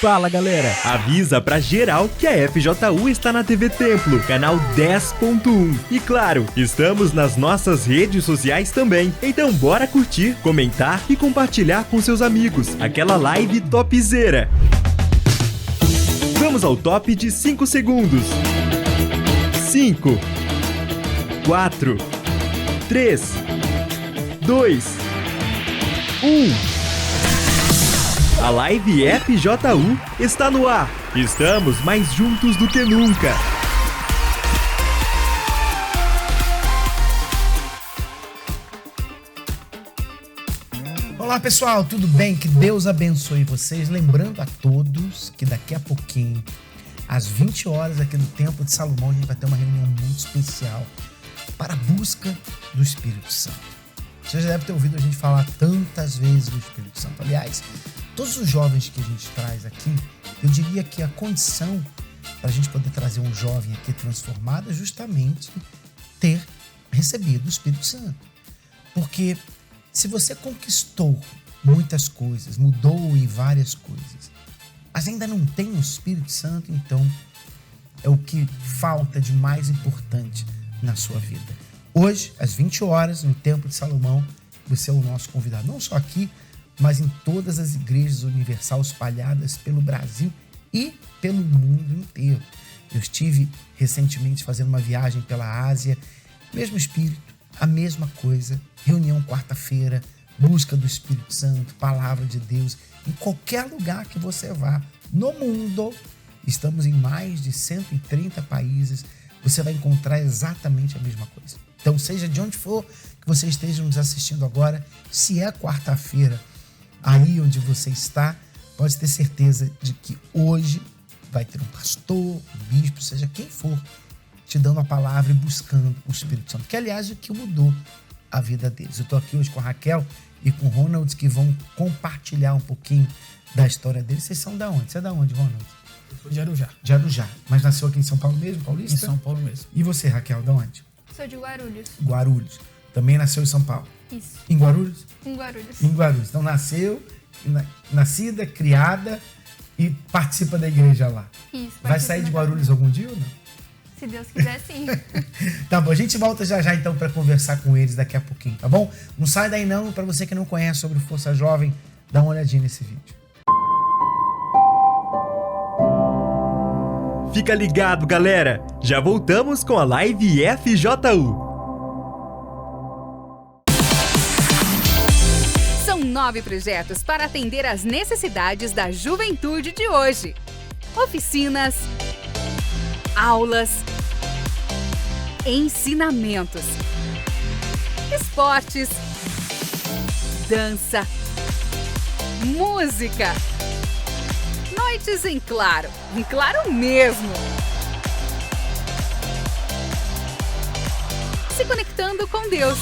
Fala galera, avisa pra geral que a FJU está na TV Templo, canal 10.1. E claro, estamos nas nossas redes sociais também. Então bora curtir, comentar e compartilhar com seus amigos aquela live topzera. Vamos ao top de 5 segundos. 5, 4, 3, 2, 1. A live FJU está no ar. Estamos mais juntos do que nunca. Olá pessoal, tudo bem? Que Deus abençoe vocês. Lembrando a todos que daqui a pouquinho, às 20 horas aqui no Templo de Salomão, a gente vai ter uma reunião muito especial para a busca do Espírito Santo. Você já deve ter ouvido a gente falar tantas vezes do Espírito Santo. Aliás, todos os jovens que a gente traz aqui, eu diria que a condição para a gente poder trazer um jovem aqui transformado é justamente ter recebido o Espírito Santo. Porque se você conquistou muitas coisas, mudou em várias coisas, mas ainda não tem o Espírito Santo, então é o que falta de mais importante na sua vida. Hoje, às 20 horas, no Templo de Salomão, você é o nosso convidado, não só aqui, mas em todas as igrejas universal espalhadas pelo Brasil e pelo mundo inteiro. Eu estive recentemente fazendo uma viagem pela Ásia, mesmo espírito, a mesma coisa, reunião quarta-feira, busca do Espírito Santo, palavra de Deus, em qualquer lugar que você vá no mundo, estamos em mais de 130 países, você vai encontrar exatamente a mesma coisa. Então, seja de onde for que você esteja nos assistindo agora, se é quarta-feira, aí onde você está, pode ter certeza de que hoje vai ter um pastor, um bispo, seja quem for, te dando a palavra e buscando o Espírito Santo, que aliás é o que mudou a vida deles. Eu estou aqui hoje com a Raquel e com o Ronald, que vão compartilhar um pouquinho da história deles. Vocês são da onde? Você é da onde, Ronald? Eu sou de Arujá. De Arujá. Mas nasceu aqui em São Paulo mesmo, paulista? Em São Paulo mesmo. E você, Raquel, de onde? Sou de Guarulhos. Guarulhos. Também nasceu em São Paulo? Isso. Em Guarulhos? Em Guarulhos. Em Guarulhos. Então nasceu, nascida, criada e participa da igreja lá. Isso. Vai sair de Guarulhos algum dia ou não? Se Deus quiser, sim. Tá bom, a gente volta já então para conversar com eles daqui a pouquinho, tá bom? Não sai daí não, para você que não conhece sobre Força Jovem, dá uma olhadinha nesse vídeo. Fica ligado, galera. Já voltamos com a live FJU. São 9 projetos para atender às necessidades da juventude de hoje. Oficinas, aulas, ensinamentos, esportes, dança, música, noites em claro mesmo. Se conectando com Deus.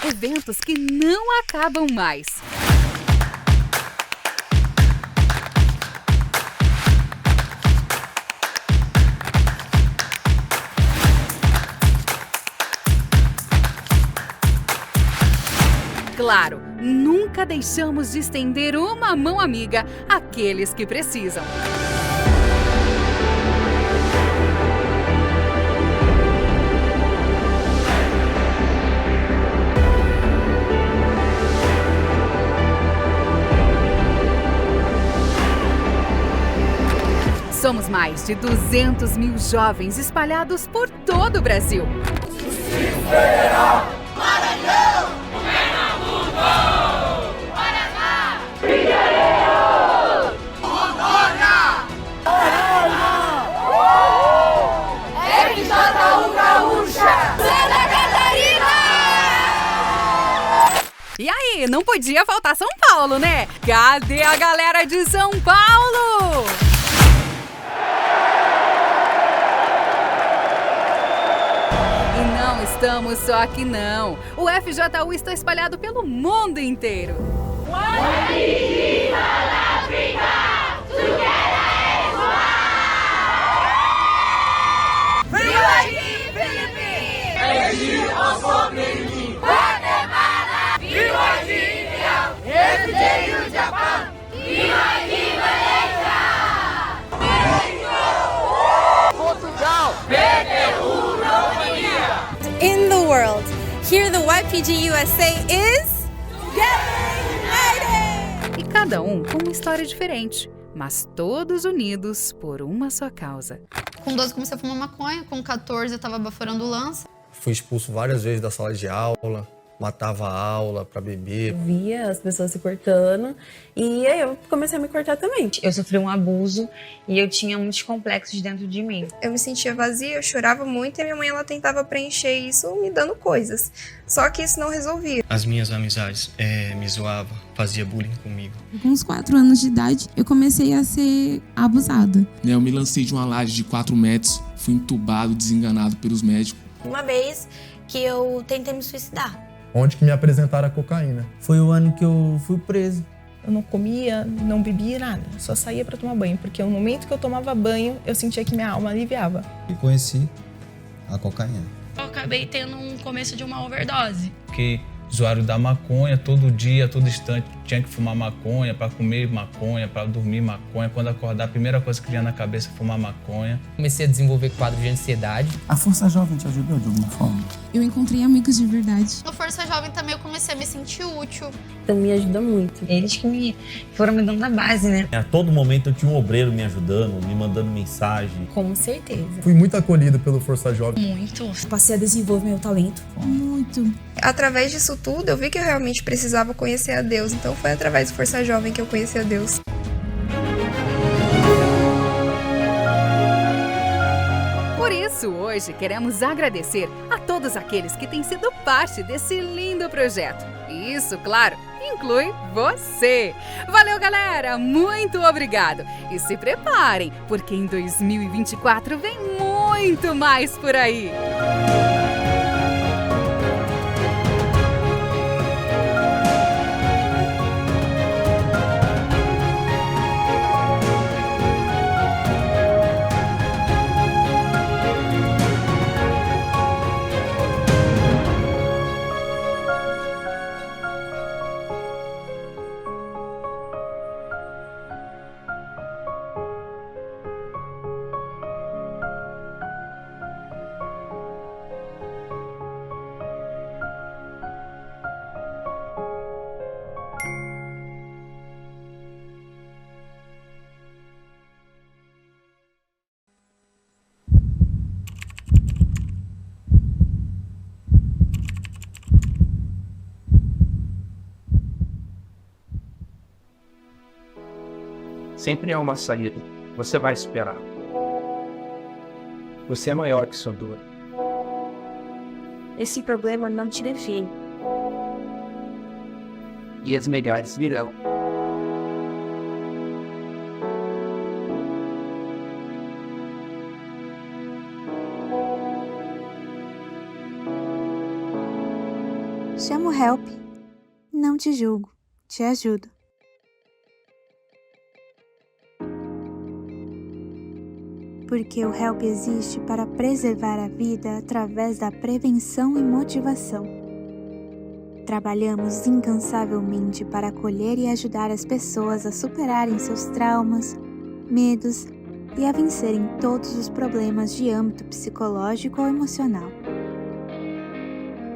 Eventos que não acabam mais. Claro, nunca deixamos de estender uma mão amiga àqueles que precisam. Somos mais de 200 mil jovens espalhados por todo o Brasil. Distrito Federal, Maranhão, Pernambuco, Paraná, Rio de Janeiro, Rondônia, Paraná, FJU Gaúcha, Santa Catarina. E aí, não podia faltar São Paulo, né? Cadê a galera de São Paulo? estamos só aqui não. O FJU está espalhado pelo mundo inteiro. In the world, here the YPG USA is United! E cada um com uma história diferente, mas todos unidos por uma só causa. Com 12 comecei a fumar maconha, com 14 eu tava baforando lança. Fui expulso várias vezes da sala de aula, matava a aula pra beber. Eu via as pessoas se cortando e aí eu comecei a me cortar também. Eu sofri um abuso e eu tinha muitos complexos dentro de mim. Eu me sentia vazia, eu chorava muito e minha mãe ela tentava preencher isso me dando coisas. Só que isso não resolvia. As minhas amizades me zoavam, fazia bullying comigo. Com uns 4 anos de idade, eu comecei a ser abusada. Eu me lancei de uma laje de 4 metros, fui entubado, desenganado pelos médicos. Uma vez que eu tentei me suicidar. Onde que me apresentaram a cocaína. Foi o ano que eu fui preso. Eu não comia, não bebia nada, só saía para tomar banho, porque no momento que eu tomava banho, eu sentia que minha alma aliviava. E conheci a cocaína. Eu acabei tendo um começo de uma overdose. Que usuário da maconha, todo dia, todo instante, tinha que fumar maconha, para comer maconha, para dormir maconha. Quando acordar, a primeira coisa que vinha na cabeça é fumar maconha. Comecei a desenvolver quadro de ansiedade. A Força Jovem te ajudou de alguma forma? Eu encontrei amigos de verdade. No Força Jovem também eu comecei a me sentir útil. Então me ajuda muito. Eles que foram me dando a base, né? A todo momento eu tinha um obreiro me ajudando, me mandando mensagem. Com certeza. Fui muito acolhido pelo Força Jovem. Muito. Passei a desenvolver meu talento. Muito. Através disso tudo, eu vi que eu realmente precisava conhecer a Deus. Então foi através do Força Jovem que eu conheci a Deus. Por isso, hoje queremos agradecer a todos aqueles que têm sido parte desse lindo projeto. E isso, claro, inclui você. Valeu, galera! Muito obrigado! E se preparem, porque em 2024 vem muito mais por aí! Sempre há uma saída. Você vai esperar. Você é maior que sua dor. Esse problema não te define. E as melhores virão. Chamo Help. Não te julgo. Te ajudo. Porque o HELP existe para preservar a vida através da prevenção e motivação. Trabalhamos incansavelmente para acolher e ajudar as pessoas a superarem seus traumas, medos e a vencerem todos os problemas de âmbito psicológico ou emocional.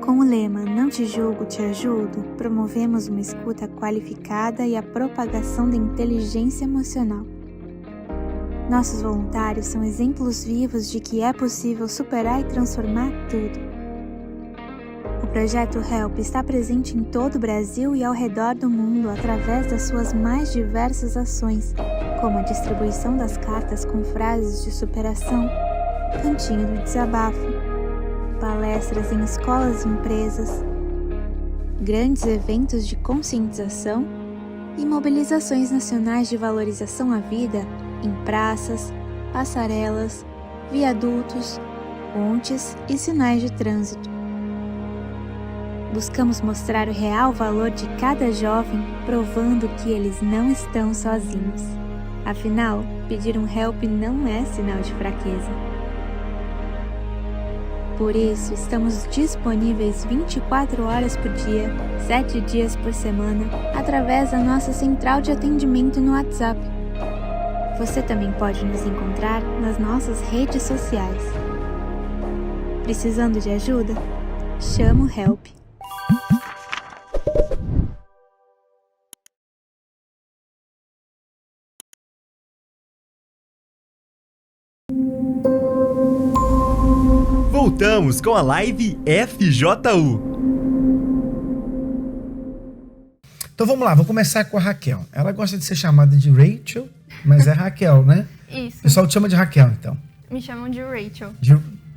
Com o lema Não te julgo, te ajudo, promovemos uma escuta qualificada e a propagação da inteligência emocional. Nossos voluntários são exemplos vivos de que é possível superar e transformar tudo. O projeto HELP está presente em todo o Brasil e ao redor do mundo através das suas mais diversas ações, como a distribuição das cartas com frases de superação, cantinho do desabafo, palestras em escolas e empresas, grandes eventos de conscientização e mobilizações nacionais de valorização à vida em praças, passarelas, viadutos, pontes e sinais de trânsito. Buscamos mostrar o real valor de cada jovem, provando que eles não estão sozinhos. Afinal, pedir um help não é sinal de fraqueza. Por isso, estamos disponíveis 24 horas por dia, 7 dias por semana, através da nossa central de atendimento no WhatsApp. Você também pode nos encontrar nas nossas redes sociais. Precisando de ajuda? Chama o Help! Voltamos com a live FJU. Então vamos lá, vou começar com a Raquel. Ela gosta de ser chamada de Rachel, mas é Raquel, né? Isso. O pessoal te chama de Raquel, então. Me chamam de Rachel.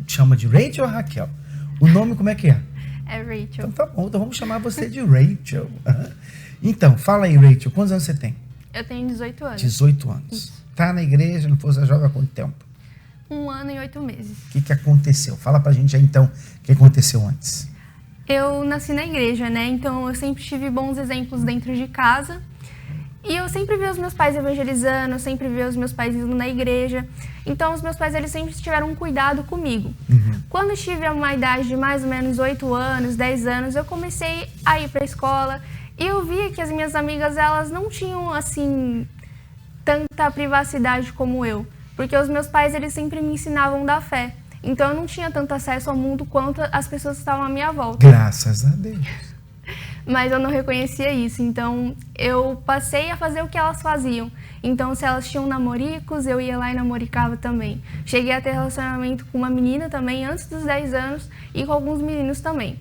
Chama de Rachel ou Raquel? O nome como é que é? É Rachel. Então tá bom, então vamos chamar você de Rachel. Então, fala aí, Rachel, quantos anos você tem? Eu tenho 18 anos. 18 anos. Isso. Tá na igreja, no Força Jovem há quanto tempo? 1 ano e 8 meses. O que aconteceu? Fala pra gente aí, então, o que aconteceu antes. Eu nasci na igreja, né? Então eu sempre tive bons exemplos dentro de casa. E eu sempre vi os meus pais evangelizando, eu sempre vi os meus pais indo na igreja. Então os meus pais, eles sempre tiveram um cuidado comigo. Quando eu tive uma idade de mais ou menos 8 anos, 10 anos, eu comecei a ir pra escola. E eu via que as minhas amigas, elas não tinham, assim, tanta privacidade como eu. Porque os meus pais, eles sempre me ensinavam da fé. Então eu não tinha tanto acesso ao mundo quanto as pessoas que estavam à minha volta. Graças a Deus. Mas eu não reconhecia isso. Então eu passei a fazer o que elas faziam. Então se elas tinham namoricos, eu ia lá e namoricava também. Cheguei a ter relacionamento com uma menina também antes dos 10 anos e com alguns meninos também.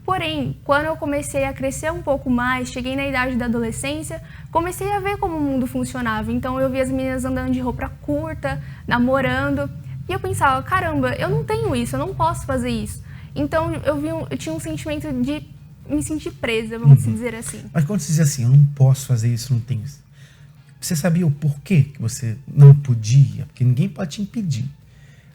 Porém, quando eu comecei a crescer um pouco mais, cheguei na idade da adolescência, comecei a ver como o mundo funcionava. Então eu via as meninas andando de roupa curta, namorando, e eu pensava, caramba, eu não tenho isso, eu não posso fazer isso. Então eu tinha um sentimento de me sentir presa, vamos dizer assim. Mas quando você dizia assim, eu não posso fazer isso, não tenho isso, você sabia o porquê que você não podia? Porque ninguém pode te impedir.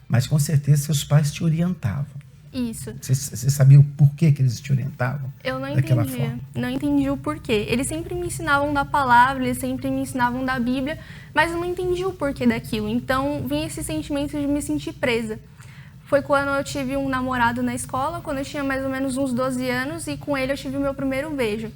Mas com certeza seus pais te orientavam. Isso. Você sabia o porquê que eles te orientavam? Eu não daquela entendia. forma? Não entendi o porquê. Eles sempre me ensinavam da palavra, eles sempre me ensinavam da Bíblia, mas eu não entendi o porquê daquilo. Então, vinha esse sentimento de me sentir presa. Foi quando eu tive um namorado na escola, quando eu tinha mais ou menos uns 12 anos, e com ele eu tive o meu primeiro beijo.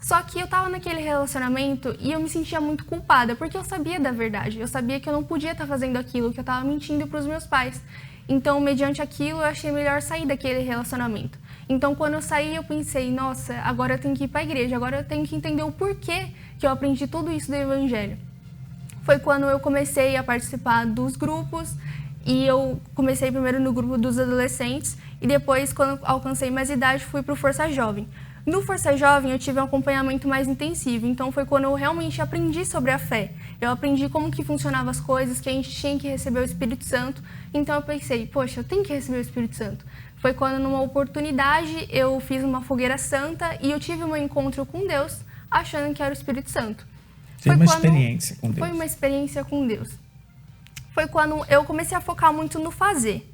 Só que eu tava naquele relacionamento e eu me sentia muito culpada, porque eu sabia da verdade. Eu sabia que eu não podia estar fazendo aquilo, que eu tava mentindo para os meus pais. Então, mediante aquilo, eu achei melhor sair daquele relacionamento. Então, quando eu saí, eu pensei, nossa, agora eu tenho que ir para a igreja, agora eu tenho que entender o porquê que eu aprendi tudo isso do Evangelho. Foi quando eu comecei a participar dos grupos, e eu comecei primeiro no grupo dos adolescentes, e depois, quando alcancei mais idade, fui para o Força Jovem. No Força Jovem, eu tive um acompanhamento mais intensivo, então foi quando eu realmente aprendi sobre a fé. Eu aprendi como que funcionavam as coisas, que a gente tinha que receber o Espírito Santo. Então eu pensei, poxa, eu tenho que receber o Espírito Santo. Foi quando, numa oportunidade, eu fiz uma fogueira santa e eu tive um encontro com Deus, achando que era o Espírito Santo. Foi uma experiência com Deus. Foi uma experiência com Deus. Foi quando eu comecei a focar muito no fazer.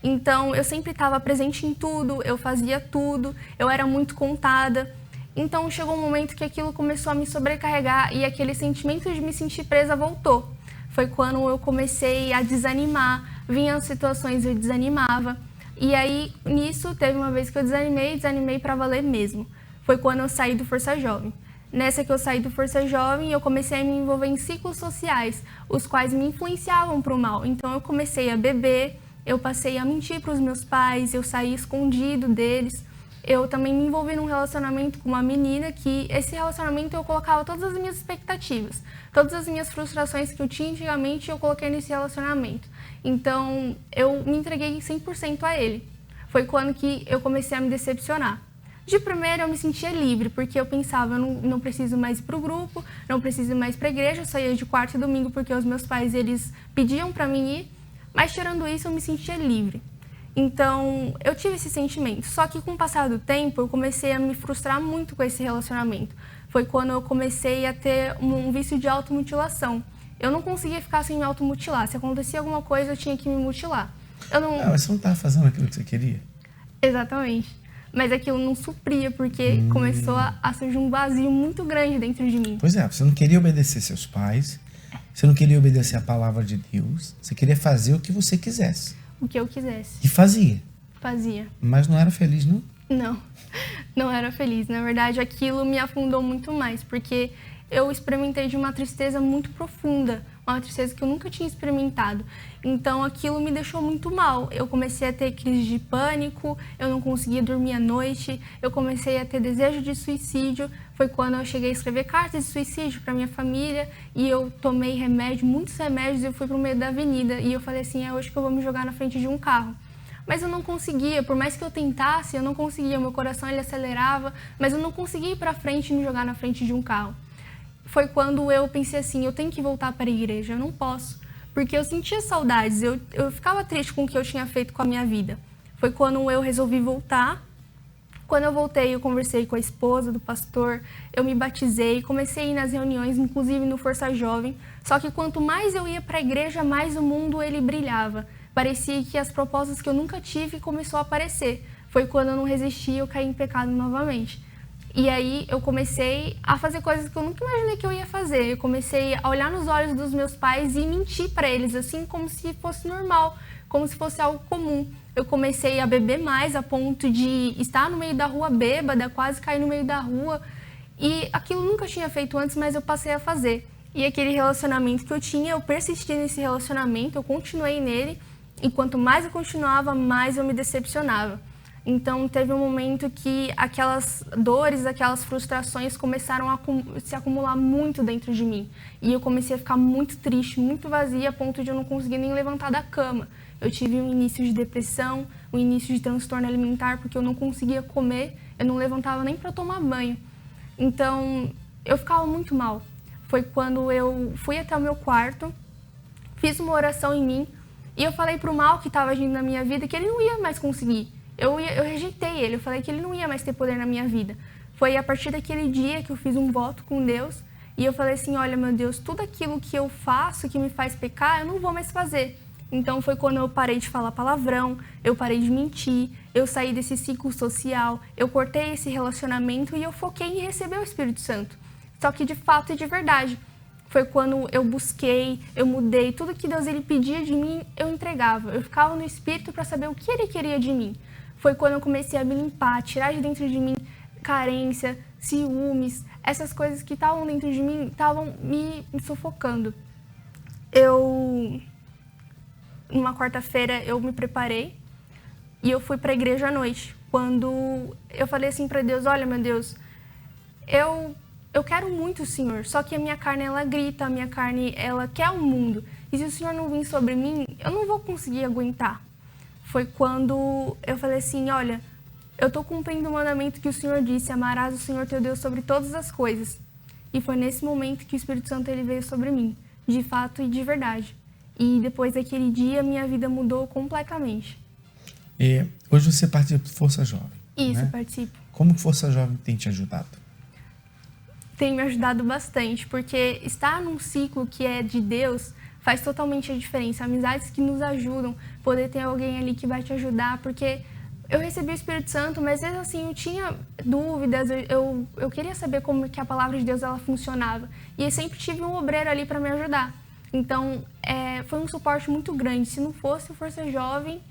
Então, eu sempre estava presente em tudo, eu fazia tudo, eu era muito contada. Então, chegou um momento que aquilo começou a me sobrecarregar e aquele sentimento de me sentir presa voltou. Foi quando eu comecei a desanimar, vinham situações eu desanimava. E aí, nisso, teve uma vez que eu desanimei para valer mesmo. Foi quando eu saí do Força Jovem. Nessa que eu saí do Força Jovem, eu comecei a me envolver em ciclos sociais, os quais me influenciavam para o mal. Então, eu comecei a beber, eu passei a mentir para os meus pais, eu saí escondido deles. Eu também me envolvi num relacionamento com uma menina que esse relacionamento eu colocava todas as minhas expectativas, todas as minhas frustrações que eu tinha antigamente eu coloquei nesse relacionamento. Então eu me entreguei 100% a ele. Foi quando que eu comecei a me decepcionar. De primeiro eu me sentia livre, porque eu pensava, eu não preciso mais ir para o grupo, não preciso mais para a igreja, eu só ia de quarta e domingo porque os meus pais eles pediam para mim ir. Mas, tirando isso, eu me sentia livre. Então, eu tive esse sentimento. Só que, com o passar do tempo, eu comecei a me frustrar muito com esse relacionamento. Foi quando eu comecei a ter um vício de automutilação. Eu não conseguia ficar sem me automutilar. Se acontecia alguma coisa, eu tinha que me mutilar. Mas você não estava fazendo aquilo que você queria? Exatamente. Mas aquilo não supria, porque começou a surgir um vazio muito grande dentro de mim. Pois é, você não queria obedecer seus pais, você não queria obedecer a palavra de Deus, você queria fazer o que você quisesse. O que eu quisesse. E fazia. Fazia. Mas não era feliz, não? Não, não era feliz. Na verdade, aquilo me afundou muito mais, porque eu experimentei de uma tristeza muito profunda, uma tristeza que eu nunca tinha experimentado. Então, aquilo me deixou muito mal. Eu comecei a ter crise de pânico, eu não conseguia dormir à noite, eu comecei a ter desejo de suicídio. Foi quando eu cheguei a escrever cartas de suicídio para minha família e eu tomei remédio, muitos remédios, e eu fui para o meio da avenida. E eu falei assim, é hoje que eu vou me jogar na frente de um carro. Mas eu não conseguia, por mais que eu tentasse, eu não conseguia. Meu coração ele acelerava, mas eu não conseguia ir para frente e me jogar na frente de um carro. Foi quando eu pensei assim, eu tenho que voltar para a igreja, eu não posso. Porque eu sentia saudades, eu ficava triste com o que eu tinha feito com a minha vida. Foi quando eu resolvi voltar. Quando eu voltei, eu conversei com a esposa do pastor, eu me batizei, comecei a ir nas reuniões, inclusive no Força Jovem. Só que quanto mais eu ia para a igreja, mais o mundo ele brilhava. Parecia que as propostas que eu nunca tive começou a aparecer. Foi quando eu não resisti e eu caí em pecado novamente. E aí eu comecei a fazer coisas que eu nunca imaginei que eu ia fazer. Eu comecei a olhar nos olhos dos meus pais e mentir para eles, assim como se fosse normal, como se fosse algo comum. Eu comecei a beber mais a ponto de estar no meio da rua bêbada, quase cair no meio da rua. E aquilo nunca tinha feito antes, mas eu passei a fazer. E aquele relacionamento que eu tinha, eu persisti nesse relacionamento, eu continuei nele. E quanto mais eu continuava, mais eu me decepcionava. Então, teve um momento que aquelas dores, aquelas frustrações começaram a se acumular muito dentro de mim. E eu comecei a ficar muito triste, muito vazia, a ponto de eu não conseguir nem levantar da cama. Eu tive um início de depressão, um início de transtorno alimentar, porque eu não conseguia comer, eu não levantava nem para tomar banho. Então, eu ficava muito mal. Foi quando eu fui até o meu quarto, fiz uma oração em mim, e eu falei pro mal que estava agindo na minha vida que ele não ia mais conseguir. Eu rejeitei ele, eu falei que ele não ia mais ter poder na minha vida. Foi a partir daquele dia que eu fiz um voto com Deus e eu falei assim, olha, meu Deus, tudo aquilo que eu faço que me faz pecar, eu não vou mais fazer. Então foi quando eu parei de falar palavrão, eu parei de mentir, eu saí desse ciclo social, eu cortei esse relacionamento e eu foquei em receber o Espírito Santo. Só que de fato e de verdade. Foi quando eu busquei, eu mudei, tudo que Deus ele pedia de mim, eu entregava. Eu ficava no Espírito para saber o que ele queria de mim. Foi quando eu comecei a me limpar, tirar de dentro de mim carência, ciúmes, essas coisas que estavam dentro de mim, estavam me sufocando. Numa quarta-feira, eu me preparei e eu fui para a igreja à noite. Quando eu falei assim para Deus, olha, meu Deus, eu quero muito o Senhor, só que a minha carne, ela grita, a minha carne, ela quer o mundo. E se o Senhor não vir sobre mim, eu não vou conseguir aguentar. Foi quando eu falei assim, olha, eu estou cumprindo o mandamento que o Senhor disse, amarás o Senhor teu Deus sobre todas as coisas. E foi nesse momento que o Espírito Santo ele veio sobre mim, de fato e de verdade. E depois daquele dia, minha vida mudou completamente. E hoje você participa do Força Jovem. Isso, né? participo. Como que Força Jovem tem te ajudado? Tem me ajudado bastante, porque estar num ciclo que é de Deus faz totalmente a diferença. Amizades que nos ajudam, poder ter alguém ali que vai te ajudar, porque eu recebi o Espírito Santo, mas às vezes assim, eu tinha dúvidas, eu queria saber como que a palavra de Deus ela funcionava. E eu sempre tive um obreiro ali para me ajudar. Então, foi um suporte muito grande. Se não fosse o Força Jovem,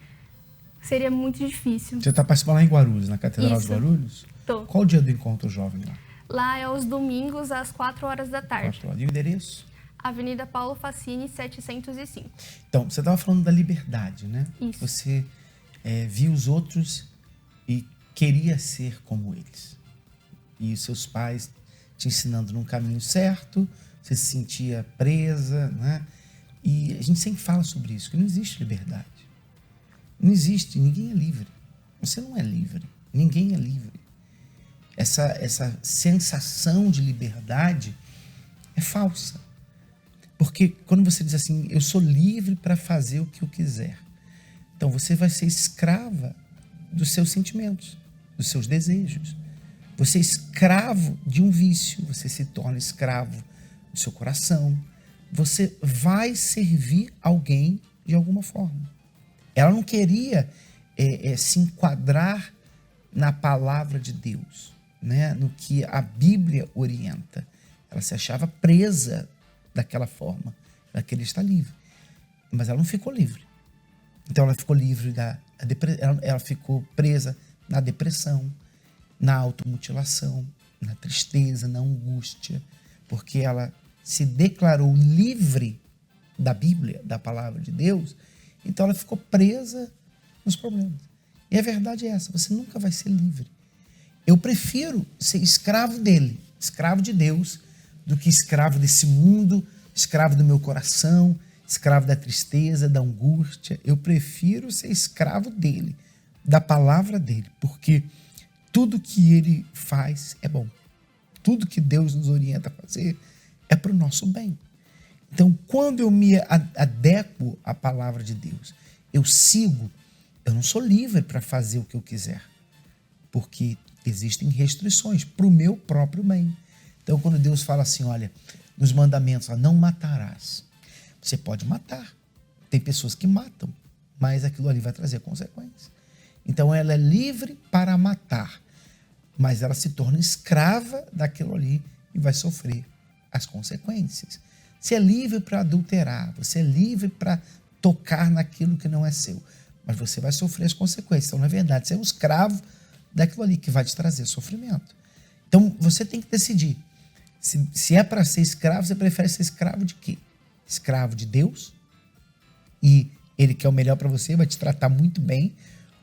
seria muito difícil. Você está participando lá em Guarulhos, na Catedral de Guarulhos? Tô. Qual o dia do encontro jovem lá? Lá é aos domingos, às 4 horas da tarde. 4 horas. E o endereço? Avenida Paulo Facini, 705. Então, você estava falando da liberdade, né? Isso. Você viu os outros e queria ser como eles. E os seus pais te ensinando num caminho certo, você se sentia presa, né? E a gente sempre fala sobre isso, que não existe liberdade. Não existe, ninguém é livre. Você não é livre, ninguém é livre. Essa sensação de liberdade é falsa. Porque quando você diz assim, eu sou livre para fazer o que eu quiser, então você vai ser escrava dos seus sentimentos, dos seus desejos. Você é escravo de um vício, você se torna escravo do seu coração. Você vai servir alguém de alguma forma. Ela não queria se enquadrar na palavra de Deus, né? No que a Bíblia orienta. Ela se achava presa daquela forma. Ela queria estar livre. Mas ela não ficou livre. Então ela ficou livre ela ficou presa na depressão, na automutilação, na tristeza, na angústia, porque ela se declarou livre da Bíblia, da palavra de Deus, então ela ficou presa nos problemas. E a verdade é essa, você nunca vai ser livre. Eu prefiro ser escravo dele, escravo de Deus, do que escravo desse mundo, escravo do meu coração, escravo da tristeza, da angústia. Eu prefiro ser escravo dele, da palavra dele, porque tudo que ele faz é bom. Tudo que Deus nos orienta a fazer é para o nosso bem. Então, quando eu me adequo à palavra de Deus, eu sigo, eu não sou livre para fazer o que eu quiser, porque existem restrições para o meu próprio bem. Então, quando Deus fala assim, olha, nos mandamentos, não matarás, você pode matar. Tem pessoas que matam, mas aquilo ali vai trazer consequências. Então, ela é livre para matar, mas ela se torna escrava daquilo ali e vai sofrer as consequências. Você é livre para adulterar, você é livre para tocar naquilo que não é seu, mas você vai sofrer as consequências. Então, na verdade, você é um escravo daquilo ali que vai te trazer sofrimento. Então, você tem que decidir. Se é para ser escravo, você prefere ser escravo de quê? Escravo de Deus, e Ele quer o melhor para você, vai te tratar muito bem,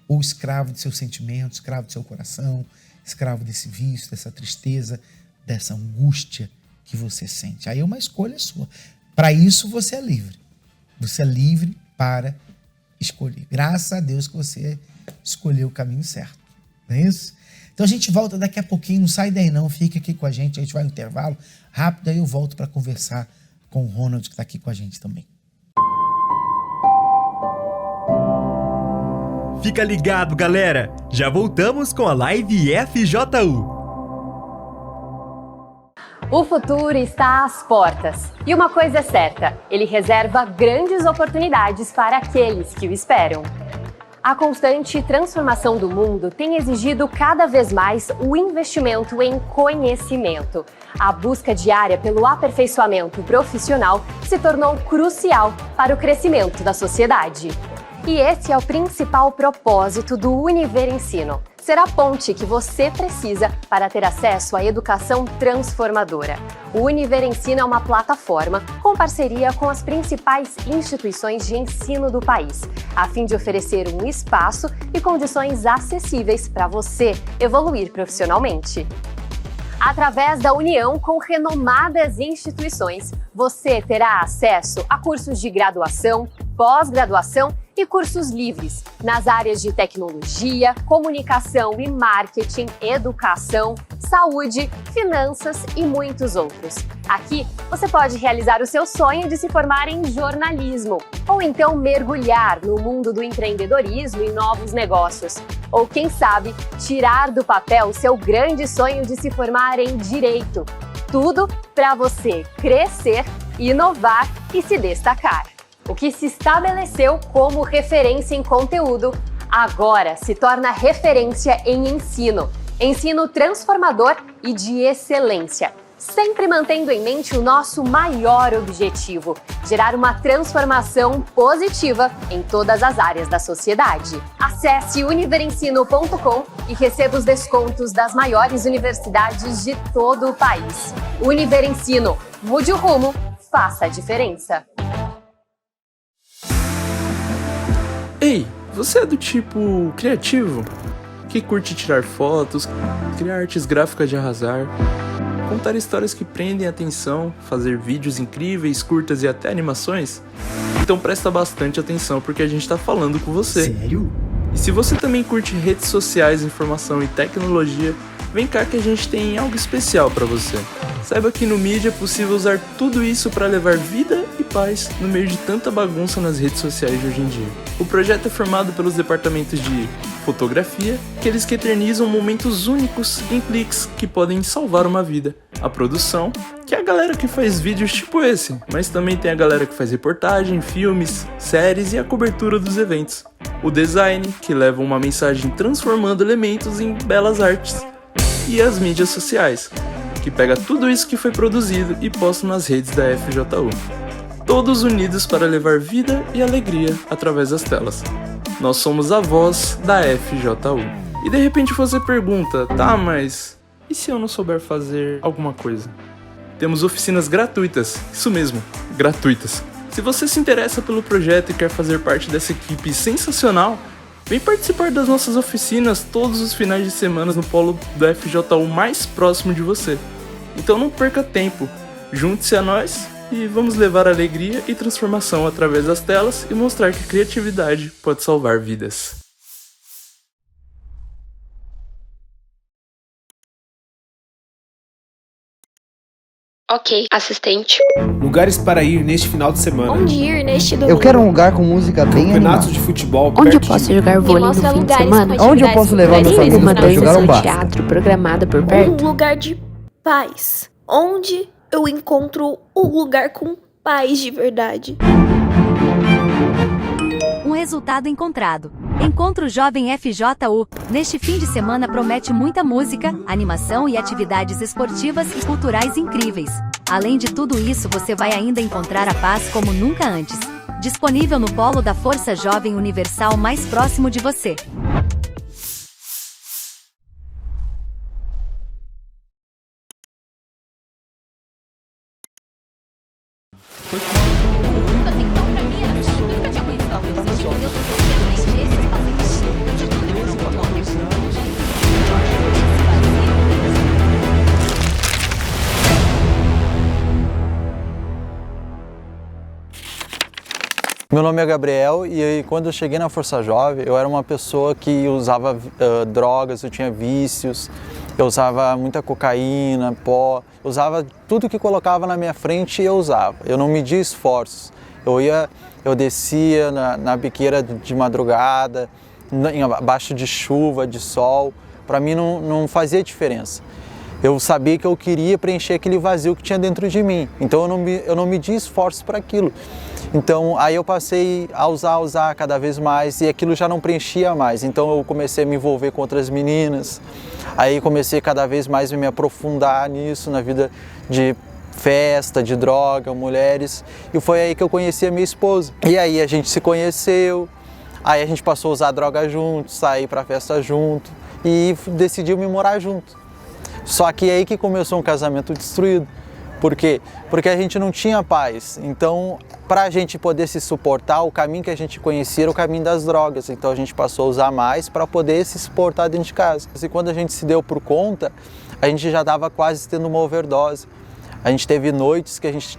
ou escravo de seus sentimentos, escravo do seu coração, escravo desse vício, dessa tristeza, dessa angústia que você sente. Aí é uma escolha sua. Para isso você é livre. Você é livre para escolher. Graças a Deus que você escolheu o caminho certo. Não é isso? Então a gente volta daqui a pouquinho, não sai daí não, fica aqui com a gente vai no intervalo rápido, aí eu volto para conversar com o Ronald, que está aqui com a gente também. Fica ligado, galera! Já voltamos com a Live FJU. O futuro está às portas. E uma coisa é certa, ele reserva grandes oportunidades para aqueles que o esperam. A constante transformação do mundo tem exigido cada vez mais o investimento em conhecimento. A busca diária pelo aperfeiçoamento profissional se tornou crucial para o crescimento da sociedade. E esse é o principal propósito do Univer Ensino: ser a ponte que você precisa para ter acesso à educação transformadora. O Univer Ensino é uma plataforma com parceria com as principais instituições de ensino do país, a fim de oferecer um espaço e condições acessíveis para você evoluir profissionalmente. Através da união com renomadas instituições, você terá acesso a cursos de graduação, pós-graduação e cursos livres nas áreas de tecnologia, comunicação e marketing, educação, saúde, finanças e muitos outros. Aqui você pode realizar o seu sonho de se formar em jornalismo, ou então mergulhar no mundo do empreendedorismo e novos negócios. Ou quem sabe, tirar do papel o seu grande sonho de se formar em direito. Tudo para você crescer, inovar e se destacar. O que se estabeleceu como referência em conteúdo, agora se torna referência em ensino. Ensino transformador e de excelência. Sempre mantendo em mente o nosso maior objetivo: gerar uma transformação positiva em todas as áreas da sociedade. Acesse univerensino.com e receba os descontos das maiores universidades de todo o país. Univer Ensino, mude o rumo, faça a diferença. Ei, você é do tipo criativo? Que curte tirar fotos, criar artes gráficas de arrasar, contar histórias que prendem a atenção, fazer vídeos incríveis, curtas e até animações? Então presta bastante atenção porque a gente tá falando com você. Sério? E se você também curte redes sociais, informação e tecnologia, vem cá que a gente tem algo especial pra você. Saiba que no Mídia é possível usar tudo isso para levar vida e paz no meio de tanta bagunça nas redes sociais de hoje em dia. O projeto é formado pelos departamentos de fotografia, aqueles que eternizam momentos únicos em cliques que podem salvar uma vida. A produção, que é a galera que faz vídeos tipo esse, mas também tem a galera que faz reportagem, filmes, séries e a cobertura dos eventos. O design, que leva uma mensagem transformando elementos em belas artes. E as mídias sociais, que pega tudo isso que foi produzido e posta nas redes da FJU. Todos unidos para levar vida e alegria através das telas. Nós somos a voz da FJU. E de repente você pergunta, tá, mas e se eu não souber fazer alguma coisa? Temos oficinas gratuitas, isso mesmo, gratuitas. Se você se interessa pelo projeto e quer fazer parte dessa equipe sensacional, vem participar das nossas oficinas todos os finais de semana no polo do FJU mais próximo de você. Então não perca tempo, junte-se a nós e vamos levar alegria e transformação através das telas e mostrar que a criatividade pode salvar vidas. Ok, assistente. Lugares para ir neste final de semana. Onde ir neste domingo? Eu quero um lugar com música bem Campeonatos animada. de futebol. Onde eu posso jogar vôlei no fim de semana? Onde eu posso levar meus amigos para jogar um bar? Teatro programado por perto? Um lugar de paz. Onde eu encontro um lugar com paz de verdade. Um resultado encontrado. Encontro Jovem FJU. Neste fim de semana promete muita música, animação e atividades esportivas e culturais incríveis. Além de tudo isso, você vai ainda encontrar a paz como nunca antes. Disponível no polo da Força Jovem Universal mais próximo de você. Meu nome é Gabriel e quando eu cheguei na Força Jovem, eu era uma pessoa que usava drogas, eu tinha vícios, eu usava muita cocaína, pó, eu usava tudo que colocava na minha frente e eu usava. Eu não media esforços. Eu descia na biqueira de madrugada, abaixo de chuva, de sol. Para mim não fazia diferença. Eu sabia que eu queria preencher aquele vazio que tinha dentro de mim. Então eu não media esforços para aquilo. Então aí eu passei a usar cada vez mais e aquilo já não preenchia mais. Então eu comecei a me envolver com outras meninas. Aí comecei cada vez mais a me aprofundar nisso, na vida de festa, de droga, mulheres. E foi aí que eu conheci a minha esposa. E aí a gente se conheceu, aí a gente passou a usar droga junto, sair pra festa junto e decidimos morar junto. Só que aí que começou um casamento destruído. Por quê? Porque a gente não tinha paz. Então, para a gente poder se suportar, o caminho que a gente conhecia era o caminho das drogas. Então a gente passou a usar mais para poder se suportar dentro de casa. E quando a gente se deu por conta, a gente já estava quase tendo uma overdose. A gente teve noites que a gente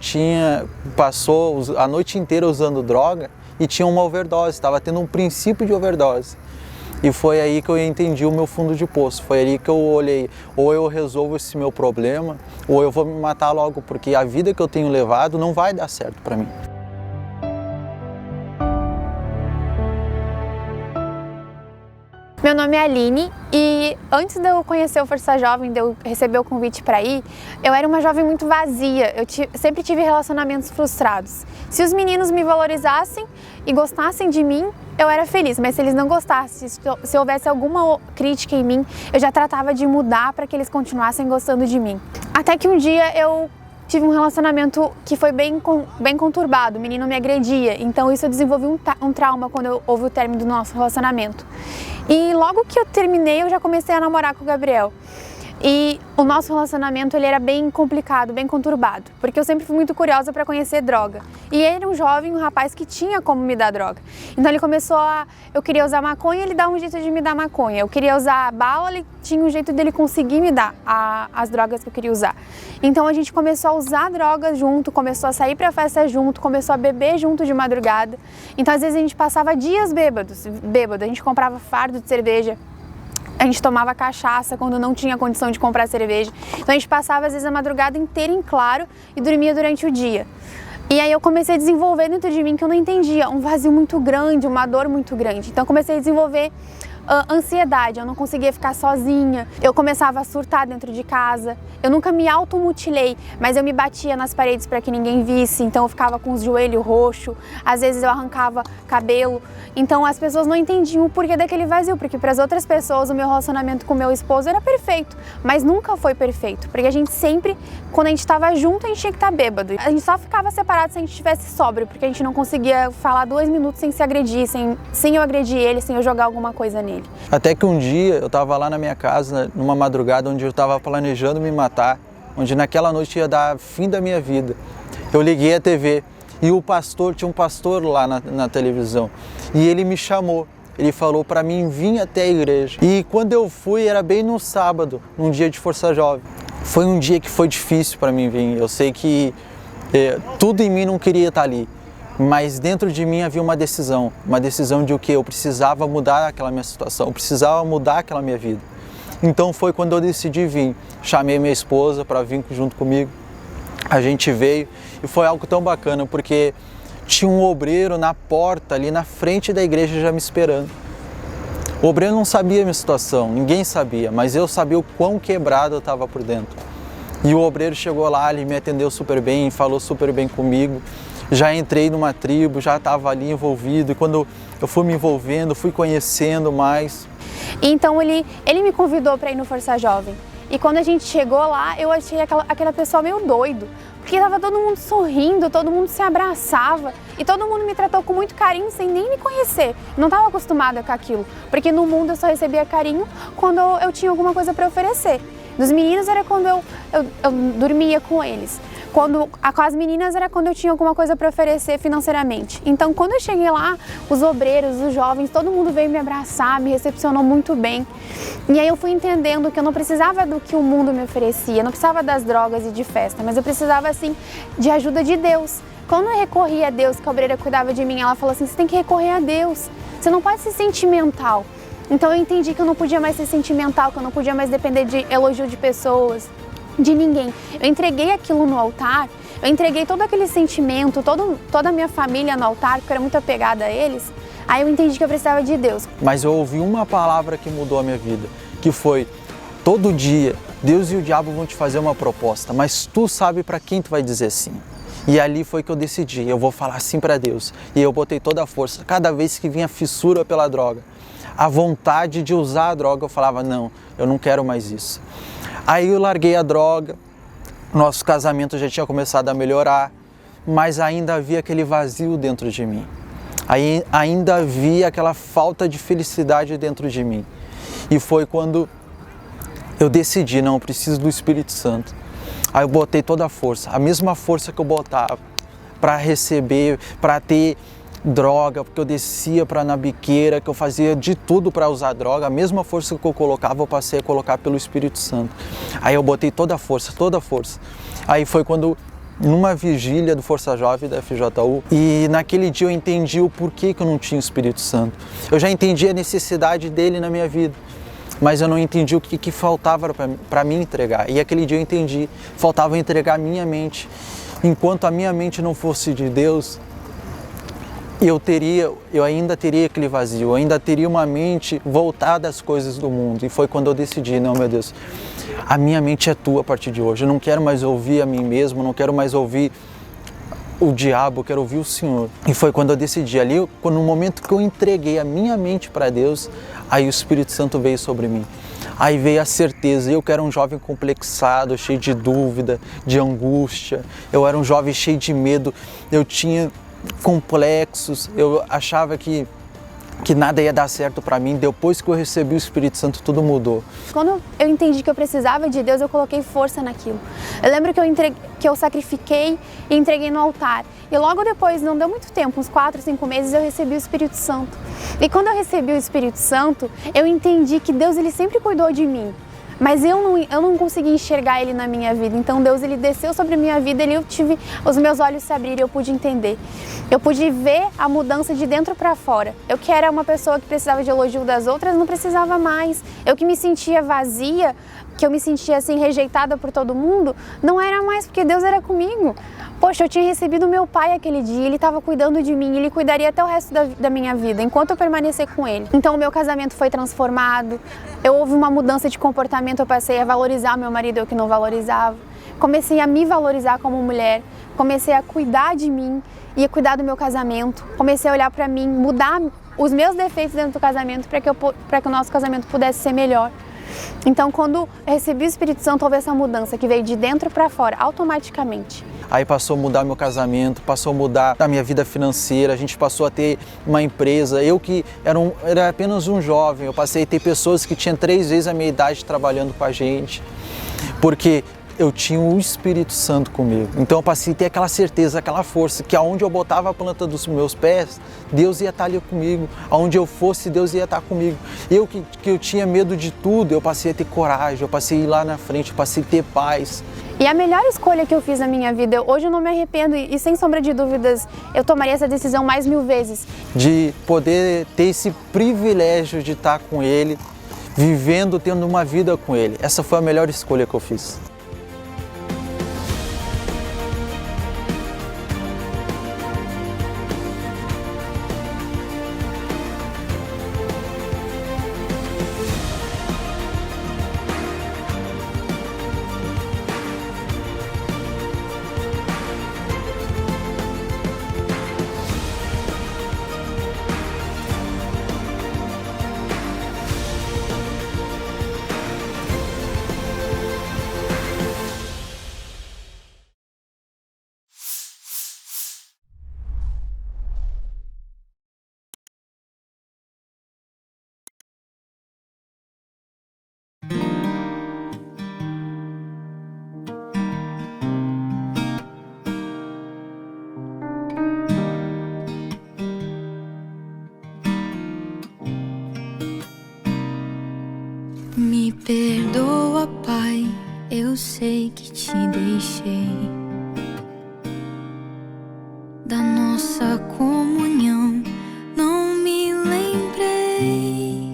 passou a noite inteira usando droga e tinha uma overdose, estava tendo um princípio de overdose. E foi aí que eu entendi o meu fundo de poço, foi aí que eu olhei, ou eu resolvo esse meu problema, ou eu vou me matar logo, porque a vida que eu tenho levado não vai dar certo para mim. Meu nome é Aline e antes de eu conhecer o Força Jovem, de eu receber o convite para ir, eu era uma jovem muito vazia, sempre tive relacionamentos frustrados. Se os meninos me valorizassem e gostassem de mim, eu era feliz, mas se eles não gostassem, se houvesse alguma crítica em mim, eu já tratava de mudar para que eles continuassem gostando de mim. Até que um dia eu tive um relacionamento que foi bem conturbado, o menino me agredia, então isso eu desenvolvi um trauma quando houve o término do nosso relacionamento. E logo que eu terminei, eu já comecei a namorar com o Gabriel. E o nosso relacionamento ele era bem complicado, bem conturbado, porque eu sempre fui muito curiosa para conhecer droga. E ele era um jovem, um rapaz que tinha como me dar droga. Então ele começou eu queria usar maconha, ele dá um jeito de me dar maconha. Eu queria usar bala, ele tinha um jeito dele conseguir me dar as drogas que eu queria usar. Então a gente começou a usar drogas junto, começou a sair para festa junto, começou a beber junto de madrugada. Então às vezes a gente passava dias bêbado, a gente comprava fardo de cerveja. a gente tomava cachaça quando não tinha condição de comprar cerveja. Então a gente passava às vezes a madrugada inteira em claro e dormia durante o dia. E aí eu comecei a desenvolver dentro de mim que eu não entendia, um vazio muito grande, uma dor muito grande. Então eu comecei a desenvolver ansiedade, eu não conseguia ficar sozinha, eu começava a surtar dentro de casa, eu nunca me automutilei, mas eu me batia nas paredes para que ninguém visse, então eu ficava com os joelhos roxos, às vezes eu arrancava cabelo, então as pessoas não entendiam o porquê daquele vazio, porque para as outras pessoas o meu relacionamento com o meu esposo era perfeito, mas nunca foi perfeito, porque a gente sempre, quando a gente estava junto, a gente tinha que estar bêbado, a gente só ficava separado se a gente estivesse sóbrio, porque a gente não conseguia falar 2 minutos sem se agredir, sem eu agredir ele, sem eu jogar alguma coisa nele. Até que um dia eu estava lá na minha casa, numa madrugada, onde eu estava planejando me matar, onde naquela noite ia dar fim da minha vida. Eu liguei a TV e tinha um pastor lá na televisão, e ele me chamou, ele falou para mim vir até a igreja. E quando eu fui, era bem no sábado, num dia de Força Jovem. Foi um dia que foi difícil para mim vir, eu sei que tudo em mim não queria estar ali. Mas dentro de mim havia uma decisão de o que eu precisava mudar aquela minha situação, eu precisava mudar aquela minha vida. Então foi quando eu decidi vir, chamei minha esposa para vir junto comigo, a gente veio e foi algo tão bacana porque tinha um obreiro na porta ali na frente da igreja já me esperando. O obreiro não sabia a minha situação, ninguém sabia, mas eu sabia o quão quebrado eu estava por dentro. E o obreiro chegou lá, ele me atendeu super bem, falou super bem comigo. Já entrei numa tribo, já estava ali envolvido, e quando eu fui me envolvendo, fui conhecendo mais. Então ele me convidou para ir no Força Jovem. E quando a gente chegou lá, eu achei aquela pessoa meio doido, porque estava todo mundo sorrindo, todo mundo se abraçava, e todo mundo me tratou com muito carinho sem nem me conhecer. Não estava acostumada com aquilo, porque no mundo eu só recebia carinho quando eu tinha alguma coisa para oferecer. Dos meninos era quando eu dormia com eles. Com as meninas era quando eu tinha alguma coisa para oferecer financeiramente. Então, quando eu cheguei lá, os obreiros, os jovens, todo mundo veio me abraçar, me recepcionou muito bem. E aí eu fui entendendo que eu não precisava do que o mundo me oferecia, eu não precisava das drogas e de festa, mas eu precisava, assim, de ajuda de Deus. Quando eu recorria a Deus, que a obreira cuidava de mim, ela falou assim, você tem que recorrer a Deus, você não pode ser sentimental. Então eu entendi que eu não podia mais ser sentimental, que eu não podia mais depender de elogio de pessoas, de ninguém. Eu entreguei aquilo no altar, eu entreguei todo aquele sentimento, toda a minha família no altar, porque eu era muito apegada a eles. Aí eu entendi que eu precisava de Deus. Mas eu ouvi uma palavra que mudou a minha vida, que foi, todo dia, Deus e o diabo vão te fazer uma proposta, mas tu sabe para quem tu vai dizer sim. E ali foi que eu decidi, eu vou falar sim para Deus. E eu botei toda a força, cada vez que vinha fissura pela droga, a vontade de usar a droga, eu falava, não, eu não quero mais isso. Aí eu larguei a droga, nosso casamento já tinha começado a melhorar, mas ainda havia aquele vazio dentro de mim. Aí ainda havia aquela falta de felicidade dentro de mim. E foi quando eu decidi, não, eu preciso do Espírito Santo. Aí eu botei toda a força, a mesma força que eu botava para receber, para ter droga, porque eu descia na biqueira, que eu fazia de tudo para usar droga, a mesma força que eu colocava, eu passei a colocar pelo Espírito Santo. Aí eu botei toda a força, toda a força. Aí foi quando, numa vigília do Força Jovem da FJU, e naquele dia eu entendi o porquê que eu não tinha o Espírito Santo. Eu já entendi a necessidade dele na minha vida, mas eu não entendi o que faltava para mim entregar. E aquele dia eu entendi, faltava entregar a minha mente. Enquanto a minha mente não fosse de Deus, eu ainda teria aquele vazio, eu ainda teria uma mente voltada às coisas do mundo. E foi quando eu decidi, não, meu Deus, a minha mente é tua a partir de hoje. Eu não quero mais ouvir a mim mesmo, não quero mais ouvir o diabo, eu quero ouvir o Senhor. E foi quando eu decidi, ali, no momento que eu entreguei a minha mente para Deus, aí o Espírito Santo veio sobre mim. Aí veio a certeza, eu que era um jovem complexado, cheio de dúvida, de angústia, eu era um jovem cheio de medo, eu tinha complexos, eu achava que nada ia dar certo para mim. Depois que eu recebi o Espírito Santo, tudo mudou. Quando eu entendi que eu precisava de Deus, eu coloquei força naquilo. Eu lembro que eu sacrifiquei e entreguei no altar. E logo depois, não deu muito tempo, uns 4, 5 meses, eu recebi o Espírito Santo. E quando eu recebi o Espírito Santo, eu entendi que Deus, ele sempre cuidou de mim. mas eu não consegui enxergar ele na minha vida. Então Deus, ele desceu sobre a minha vida, os meus olhos se abriram e eu pude entender. Eu pude ver a mudança de dentro para fora. Eu que era uma pessoa que precisava de elogio das outras, não precisava mais. Eu que me sentia vazia, que eu me sentia assim rejeitada por todo mundo, não era mais, porque Deus era comigo. Poxa, eu tinha recebido meu pai aquele dia, ele estava cuidando de mim, ele cuidaria até o resto da minha vida, enquanto eu permanecer com ele. Então o meu casamento foi transformado, houve uma mudança de comportamento, eu passei a valorizar meu marido, eu que não valorizava. Comecei a me valorizar como mulher, comecei a cuidar de mim e a cuidar do meu casamento. Comecei a olhar para mim, mudar os meus defeitos dentro do casamento para que o nosso casamento pudesse ser melhor. Então, quando eu recebi o Espírito Santo, houve essa mudança que veio de dentro para fora, automaticamente. Aí passou a mudar meu casamento, passou a mudar a minha vida financeira, a gente passou a ter uma empresa. Eu que era apenas um jovem, eu passei a ter pessoas que tinham 3 vezes a minha idade trabalhando com a gente, porque eu tinha o Espírito Santo comigo. Então eu passei a ter aquela certeza, aquela força, que aonde eu botava a planta dos meus pés, Deus ia estar ali comigo. Aonde eu fosse, Deus ia estar comigo. Eu que eu tinha medo de tudo, eu passei a ter coragem, eu passei a ir lá na frente, eu passei a ter paz. E a melhor escolha que eu fiz na minha vida, hoje eu não me arrependo e sem sombra de dúvidas, eu tomaria essa decisão mais 1000 vezes. De poder ter esse privilégio de estar com Ele, vivendo, tendo uma vida com Ele. Essa foi a melhor escolha que eu fiz. Me perdoa, Pai, eu sei que te deixei. Da nossa comunhão não me lembrei.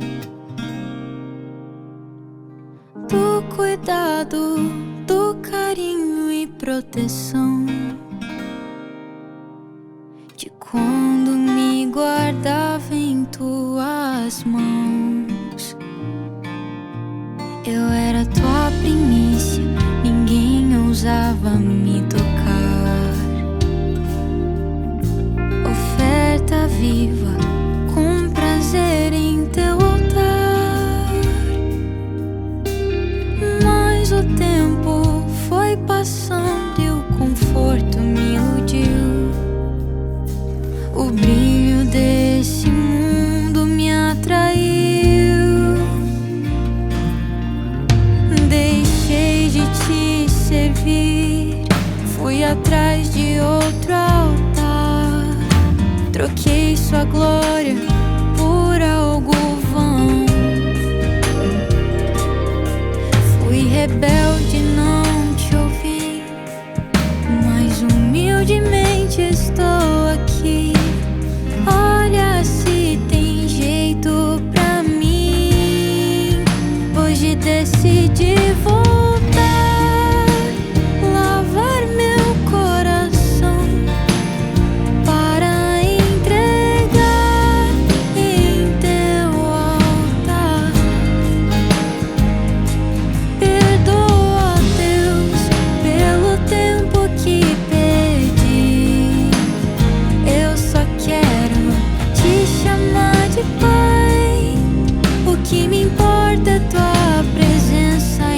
Do cuidado, do carinho e proteção, de quando me guardava em tuas mãos. Eu era tua primícia, ninguém ousava me tocar. Oferta viva, com prazer em teu altar. Mas o tempo foi passando e o conforto me iludiu. O brilho desse mundo me atraiu. Servir, fui atrás de outro altar. Troquei sua glória por algo vão. Fui rebelde, não te ouvi, mas humildemente estou aqui. Olha se tem jeito pra mim. Hoje decidi voltar. O que me importa é tua presença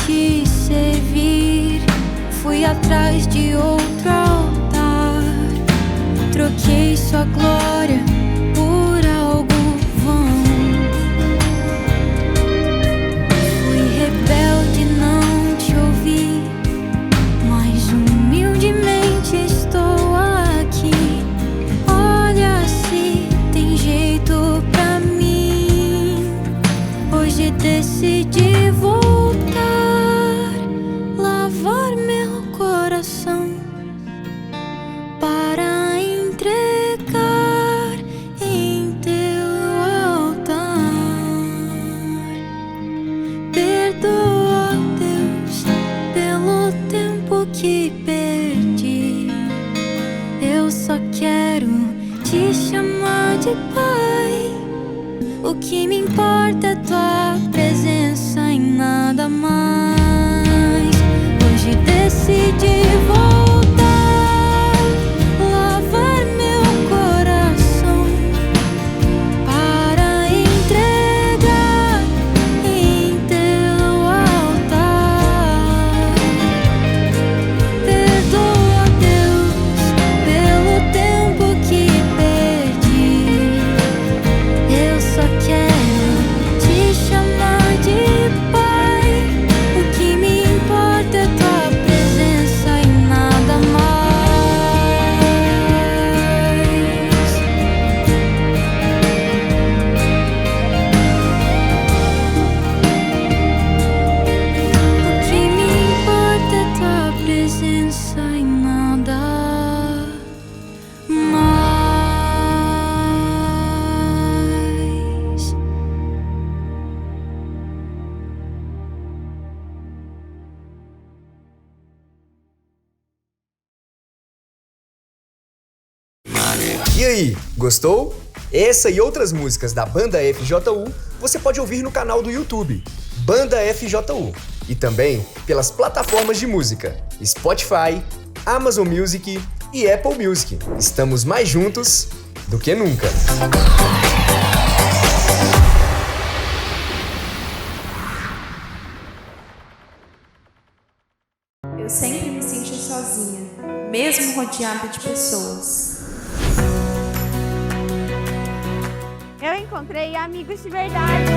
te servir. Fui atrás de outro altar, troquei sua glória por algo vão. Fui rebelde, não te ouvi, mas humildemente estou aqui. Olha se tem jeito pra mim. Hoje decidi voltar, lavar meu coração para entregar em teu altar. Perdoa, Deus, pelo tempo que perdi. Eu só quero te chamar de Pai. O que me importa é tua presença e nada mais. Hoje decidi voltar, lavar meu coração para entregar em teu altar. Perdoa, Deus, pelo tempo que perdi. Eu só quero te chamar de Pai. O que me importa é tua presença e nada mais. O que me importa é tua presença e nada mais. E aí, gostou? Essa e outras músicas da Banda FJU você pode ouvir no canal do YouTube, Banda FJU, e também pelas plataformas de música Spotify, Amazon Music e Apple Music. Estamos mais juntos do que nunca. Eu sempre me senti sozinha, mesmo rodeada de pessoas. Eu encontrei amigos de verdade.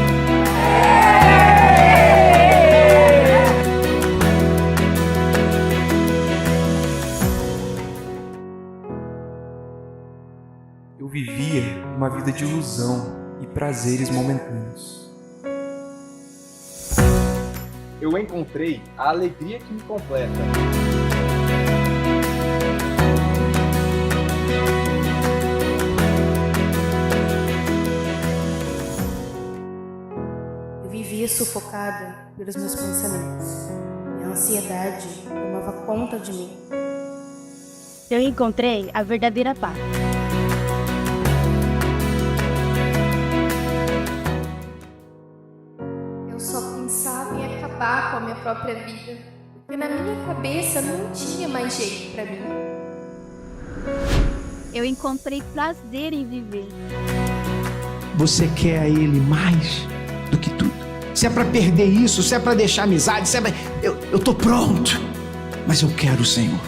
Eu vivia uma vida de ilusão e prazeres momentâneos. Eu encontrei a alegria que me completa. Eu vivia sufocada pelos meus pensamentos. E a ansiedade tomava conta de mim. Eu encontrei a verdadeira paz. Eu só pensava em acabar com a minha própria vida, porque na minha cabeça não tinha mais jeito pra mim. Eu encontrei prazer em viver. Você quer a Ele mais do que tudo. Se é pra perder isso, se é pra deixar amizade, se é pra... eu tô pronto, mas eu quero o Senhor.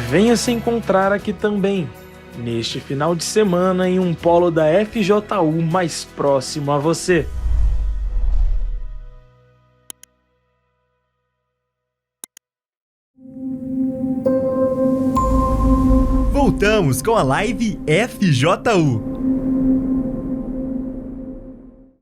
Venha se encontrar aqui também, neste final de semana, em um polo da FJU mais próximo a você. Voltamos com a live FJU.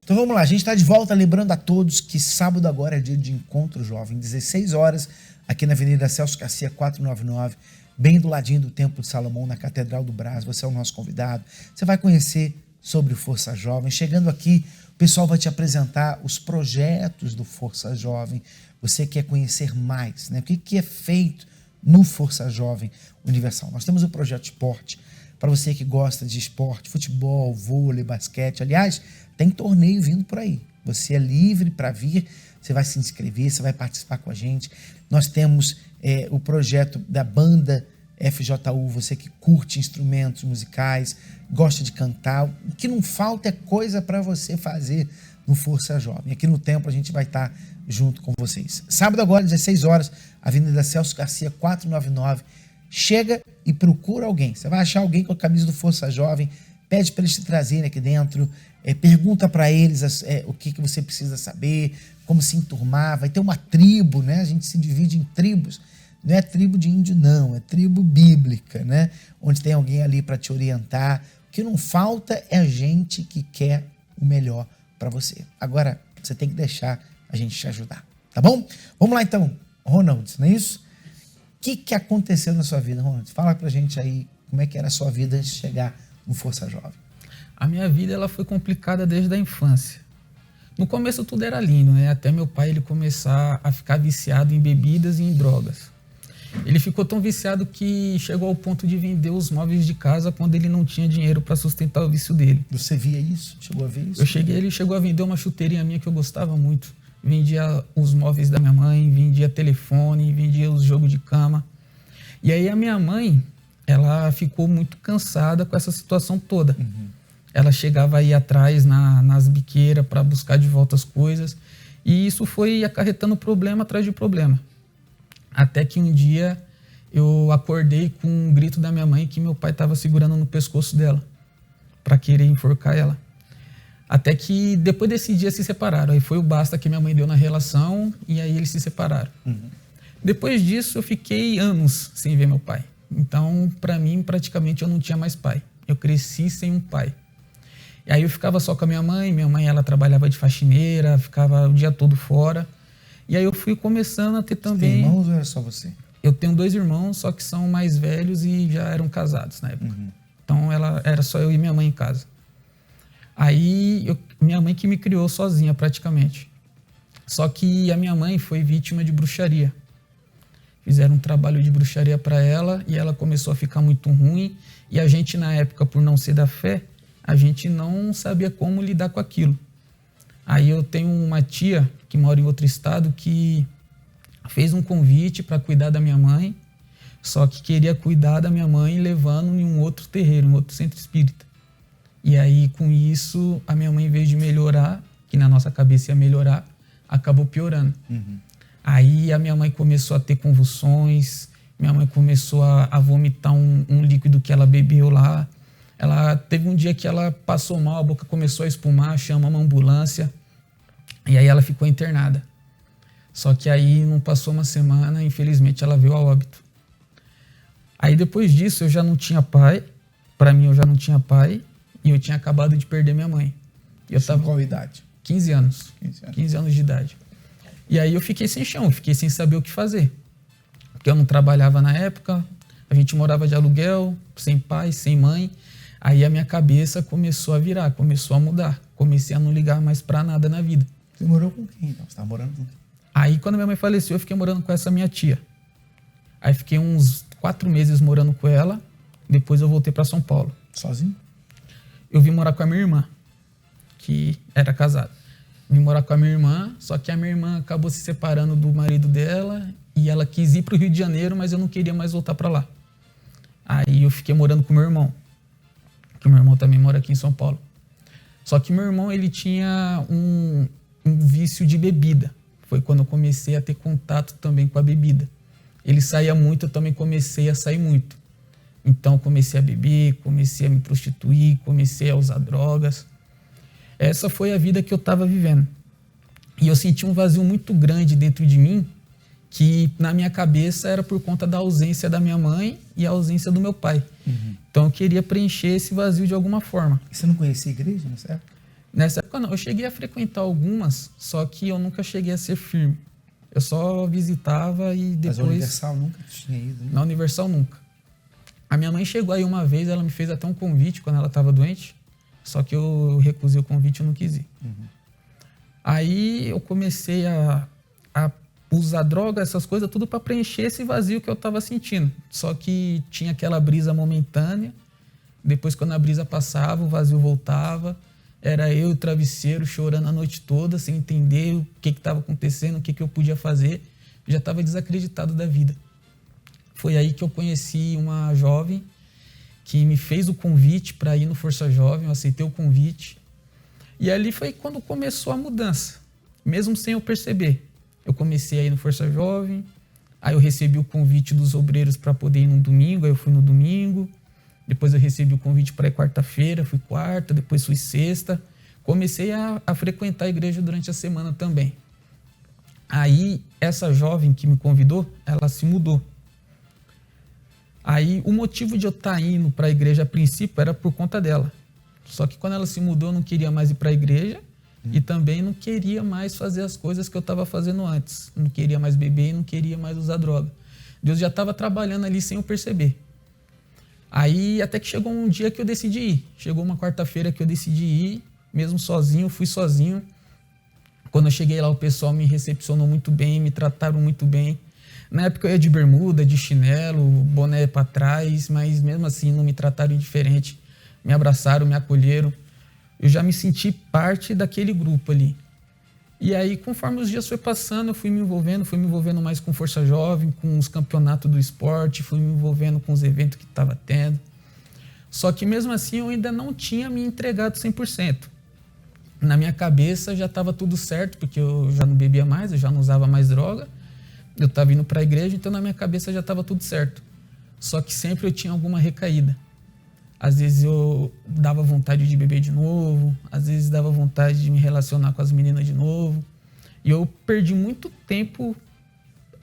Então vamos lá, a gente está de volta, lembrando a todos que sábado agora é dia de encontro jovem, 16 horas, aqui na Avenida Celso Garcia 499, bem do ladinho do Templo de Salomão, na Catedral do Brás. Você é o nosso convidado, você vai conhecer sobre o Força Jovem. Chegando aqui, o pessoal vai te apresentar os projetos do Força Jovem. Você quer conhecer mais, né? O que é feito no Força Jovem Universal? Nós temos o Projeto Esporte, para você que gosta de esporte, futebol, vôlei, basquete. Aliás, tem torneio vindo por aí. Você é livre para vir, você vai se inscrever, você vai participar com a gente. Nós temos o projeto da Banda FJU, você que curte instrumentos musicais, gosta de cantar. O que não falta é coisa para você fazer no Força Jovem. Aqui no Templo a gente vai estar junto com vocês. Sábado agora, 16 horas, Avenida Celso Garcia, 499. Chega e procura alguém. Você vai achar alguém com a camisa do Força Jovem, pede para eles te trazerem aqui dentro, pergunta para eles o que você precisa saber, como se enturmar. Vai ter uma tribo, né? A gente se divide em tribos. Não é tribo de índio, não. É tribo bíblica, né? Onde tem alguém ali para te orientar. O que não falta é gente que quer o melhor para você. Agora, você tem que deixar a gente te ajudar, tá bom? Vamos lá então, Ronald, não é isso? O que aconteceu na sua vida, Ronald? Fala pra gente aí como é que era a sua vida antes de chegar no Força Jovem. A minha vida ela foi complicada desde a infância. No começo tudo era lindo, né? Até meu pai ele começar a ficar viciado em bebidas e em drogas. Ele ficou tão viciado que chegou ao ponto de vender os móveis de casa quando ele não tinha dinheiro para sustentar o vício dele. Você via isso? Chegou a ver isso? Ele chegou a vender uma chuteirinha minha que eu gostava muito. Vendia os móveis da minha mãe, vendia telefone, vendia os jogos de cama. E aí a minha mãe, ela ficou muito cansada com essa situação toda. Uhum. Ela chegava aí atrás nas biqueiras para buscar de volta as coisas. E isso foi acarretando problema atrás de problema. Até que um dia eu acordei com um grito da minha mãe que meu pai estava segurando no pescoço dela para querer enforcar ela. Até que depois desse dia se separaram. Aí foi o basta que minha mãe deu na relação e aí eles se separaram. Uhum. Depois disso eu fiquei anos sem ver meu pai. Então, para mim, praticamente eu não tinha mais pai. Eu cresci sem um pai. E aí eu ficava só com a minha mãe. Minha mãe, ela trabalhava de faxineira, ficava o dia todo fora. E aí eu fui começando a ter também... Você tem irmãos ou era só você? Eu tenho 2 irmãos, só que são mais velhos e já eram casados na época. Uhum. Então era só eu e minha mãe em casa. Aí minha mãe que me criou sozinha praticamente. Só que a minha mãe foi vítima de bruxaria. Fizeram um trabalho de bruxaria para ela e ela começou a ficar muito ruim. E a gente na época, por não ser da fé, a gente não sabia como lidar com aquilo. Aí eu tenho uma tia que mora em outro estado que fez um convite para cuidar da minha mãe, só que queria cuidar da minha mãe levando em um outro terreiro, um outro centro espírita. E aí com isso a minha mãe, em vez de melhorar, que na nossa cabeça ia melhorar, acabou piorando. Uhum. Aí a minha mãe começou a ter convulsões, minha mãe começou a vomitar um líquido que ela bebeu lá. Ela teve um dia que ela passou mal, a boca começou a espumar, chamamos uma ambulância e aí ela ficou internada. Só que aí não passou uma semana, infelizmente ela veio a óbito. Aí depois disso eu já não tinha pai, para mim eu já não tinha pai e eu tinha acabado de perder minha mãe. Eu tava qual idade? 15 anos. 15 anos de idade. E aí eu fiquei sem chão, fiquei sem saber o que fazer. Porque eu não trabalhava na época, a gente morava de aluguel, sem pai, sem mãe. Aí a minha cabeça começou a virar, começou a mudar. Comecei a não ligar mais pra nada na vida. Você morou com quem então? Você estava morando com quem? Aí quando minha mãe faleceu, eu fiquei morando com essa minha tia. Aí fiquei uns 4 meses morando com ela. Depois eu voltei pra São Paulo. Sozinho? Eu vim morar com a minha irmã, que era casada. Vim morar com a minha irmã, só que a minha irmã acabou se separando do marido dela e ela quis ir pro Rio de Janeiro, mas eu não queria mais voltar pra lá. Aí eu fiquei morando com meu irmão, que o meu irmão também mora aqui em São Paulo. Só que meu irmão, ele tinha um vício de bebida. Foi quando eu comecei a ter contato também com a bebida. Ele saía muito, eu também comecei a sair muito. Então eu comecei a beber, comecei a me prostituir, comecei a usar drogas. Essa foi a vida que eu estava vivendo. E eu senti um vazio muito grande dentro de mim, que na minha cabeça era por conta da ausência da minha mãe e a ausência do meu pai. Uhum. Então eu queria preencher esse vazio de alguma forma. E você não conhecia a igreja nessa época? Nessa época não. Eu cheguei a frequentar algumas, só que eu nunca cheguei a ser firme. Eu só visitava e depois... Mas a Universal nunca tinha ido? Né? Na Universal nunca. A minha mãe chegou aí uma vez, ela me fez até um convite quando ela estava doente, só que eu recusei o convite e não quis ir. Uhum. Aí eu comecei a usar droga, essas coisas, tudo para preencher esse vazio que eu estava sentindo. Só que tinha aquela brisa momentânea, depois quando a brisa passava, o vazio voltava, era eu e o travesseiro chorando a noite toda, sem entender o que estava acontecendo, o que eu podia fazer. Eu já estava desacreditado da vida. Foi aí que eu conheci uma jovem que me fez o convite para ir no Força Jovem, eu aceitei o convite. E ali foi quando começou a mudança, mesmo sem eu perceber. Eu comecei a ir no Força Jovem, aí eu recebi o convite dos obreiros para poder ir no domingo, aí eu fui no domingo. Depois eu recebi o convite para ir quarta-feira, fui quarta, depois fui sexta. Comecei a frequentar a igreja durante a semana também. Aí, essa jovem que me convidou, ela se mudou. Aí, o motivo de eu estar indo para a igreja a princípio era por conta dela. Só que quando ela se mudou, eu não queria mais ir para a igreja e também não queria mais fazer as coisas que eu estava fazendo antes. Não queria mais beber e não queria mais usar droga. Deus já estava trabalhando ali sem eu perceber. Aí, até que chegou um dia que eu decidi ir. Chegou uma quarta-feira que eu decidi ir, mesmo sozinho, fui sozinho. Quando eu cheguei lá, o pessoal me recepcionou muito bem, me trataram muito bem. Na época eu ia de bermuda, de chinelo, boné para trás, mas mesmo assim não me trataram indiferente. Me abraçaram, me acolheram. Eu já me senti parte daquele grupo ali. E aí, conforme os dias foi passando, eu fui me envolvendo mais com Força Jovem, com os campeonatos do esporte, fui me envolvendo com os eventos que estava tendo. Só que mesmo assim eu ainda não tinha me entregado 100%. Na minha cabeça já estava tudo certo, porque eu já não bebia mais, eu já não usava mais droga. Eu estava indo para a igreja, então na minha cabeça já estava tudo certo. Só que sempre eu tinha alguma recaída. Às vezes eu dava vontade de beber de novo, às vezes dava vontade de me relacionar com as meninas de novo. E eu perdi muito tempo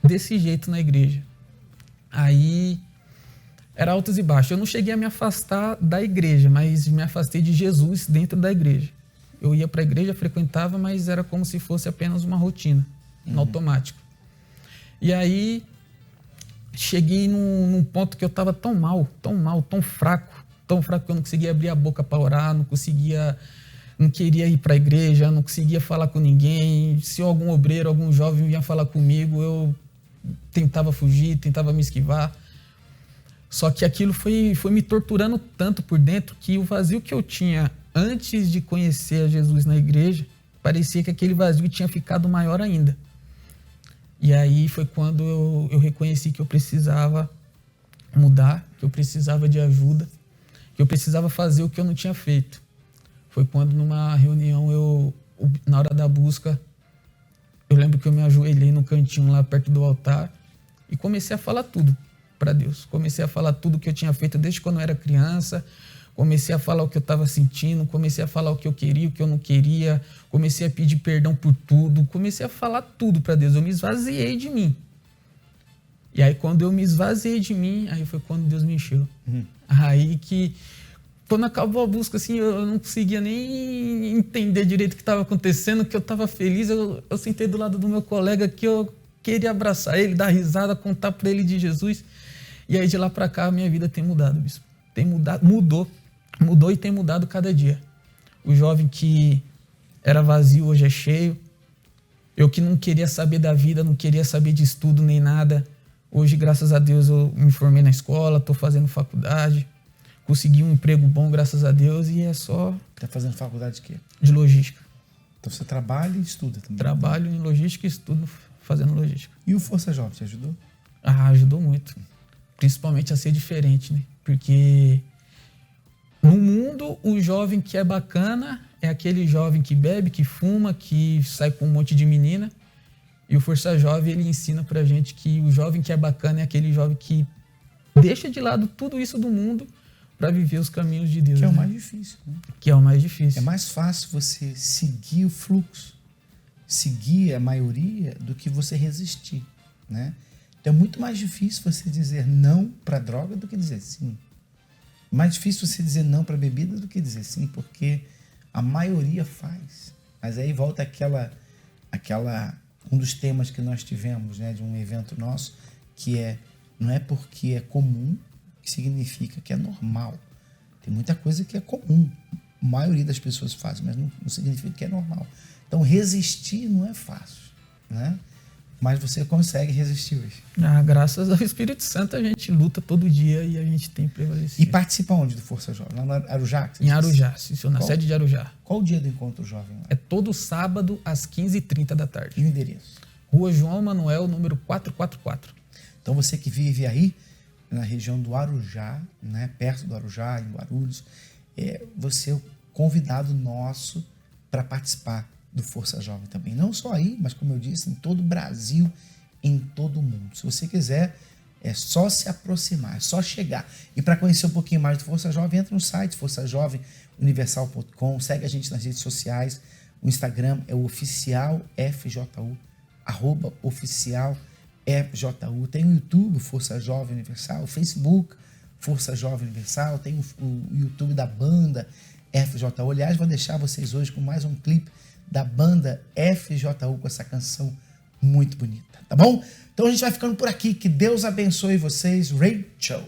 desse jeito na igreja. Aí era altos e baixos. Eu não cheguei a me afastar da igreja, mas me afastei de Jesus dentro da igreja. Eu ia para a igreja, frequentava, mas era como se fosse apenas uma rotina, no automático. E aí cheguei num ponto que eu estava tão mal, tão fraco que eu não conseguia abrir a boca para orar, não queria ir para a igreja, não conseguia falar com ninguém. Se algum obreiro, algum jovem vinha falar comigo, eu tentava fugir, tentava me esquivar. Só que aquilo foi me torturando tanto por dentro que o vazio que eu tinha antes de conhecer a Jesus na igreja, parecia que aquele vazio tinha ficado maior ainda. E aí foi quando eu reconheci que eu precisava mudar, que eu precisava de ajuda, que eu precisava fazer o que eu não tinha feito. Foi quando numa reunião, na hora da busca, eu lembro que eu me ajoelhei no cantinho lá perto do altar e comecei a falar tudo para Deus. Comecei a falar tudo que eu tinha feito desde quando eu era criança, comecei a falar o que eu estava sentindo, comecei a falar o que eu queria, o que eu não queria, comecei a pedir perdão por tudo, comecei a falar tudo para Deus. Eu me esvaziei de mim. E aí, quando eu me esvaziei de mim, aí foi quando Deus me encheu. Aí que, quando acabou a busca, assim, eu não conseguia nem entender direito o que estava acontecendo, que eu estava feliz. Eu sentei do lado do meu colega que eu queria abraçar ele, dar risada, contar para ele de Jesus. E aí, de lá para cá, a minha vida tem mudado, bispo. Tem mudado, mudou e tem mudado cada dia. O jovem que era vazio hoje é cheio. Eu que não queria saber da vida, não queria saber de estudo nem nada. Hoje, graças a Deus, eu me formei na escola, estou fazendo faculdade, consegui um emprego bom, graças a Deus, e é só... Está fazendo faculdade de quê? De logística. Então você trabalha e estuda também? Trabalho em logística e estudo fazendo logística. E o Força Jovem, te ajudou? Ah, ajudou muito. Principalmente a ser diferente, né? Porque no mundo, o jovem que é bacana é aquele jovem que bebe, que fuma, que sai com um monte de menina. E o Força Jovem, ele ensina pra gente que o jovem que é bacana é aquele jovem que deixa de lado tudo isso do mundo para viver os caminhos de Deus. Que é o né? mais difícil. Né? Que é o mais difícil. É mais fácil você seguir o fluxo, seguir a maioria, do que você resistir. Né? Então é muito mais difícil você dizer não para droga do que dizer sim. Mais difícil você dizer não para bebida do que dizer sim, porque a maioria faz. Mas aí volta aquela um dos temas que nós tivemos, né, de um evento nosso, que não é porque é comum que significa que é normal. Tem muita coisa que é comum. A maioria das pessoas faz, mas não significa que é normal. Então, resistir não é fácil, né? Mas você consegue resistir hoje. Ah, graças ao Espírito Santo, a gente luta todo dia e a gente tem prevalecido. E participa onde do Força Jovem? Lá no Arujá? Em Arujá, na sede de Arujá. Qual o dia do encontro jovem lá? É todo sábado, às 15h30 da tarde. E o endereço? Rua João Manuel, número 444. Então, você que vive aí, na região do Arujá, né, perto do Arujá, em Guarulhos, você é o convidado nosso para participar do Força Jovem também. Não só aí, mas como eu disse, em todo o Brasil, em todo o mundo. Se você quiser, é só se aproximar, é só chegar. E para conhecer um pouquinho mais do Força Jovem, entra no site forçajovemuniversal.com, segue a gente nas redes sociais. O Instagram é o oficialfju, @oficialfju. Tem o YouTube, Força Jovem Universal, o Facebook, Força Jovem Universal, tem o YouTube da banda FJU. Aliás, vou deixar vocês hoje com mais um clipe da banda FJU com essa canção muito bonita, tá bom? Então a gente vai ficando por aqui. Que Deus abençoe vocês. Rachel.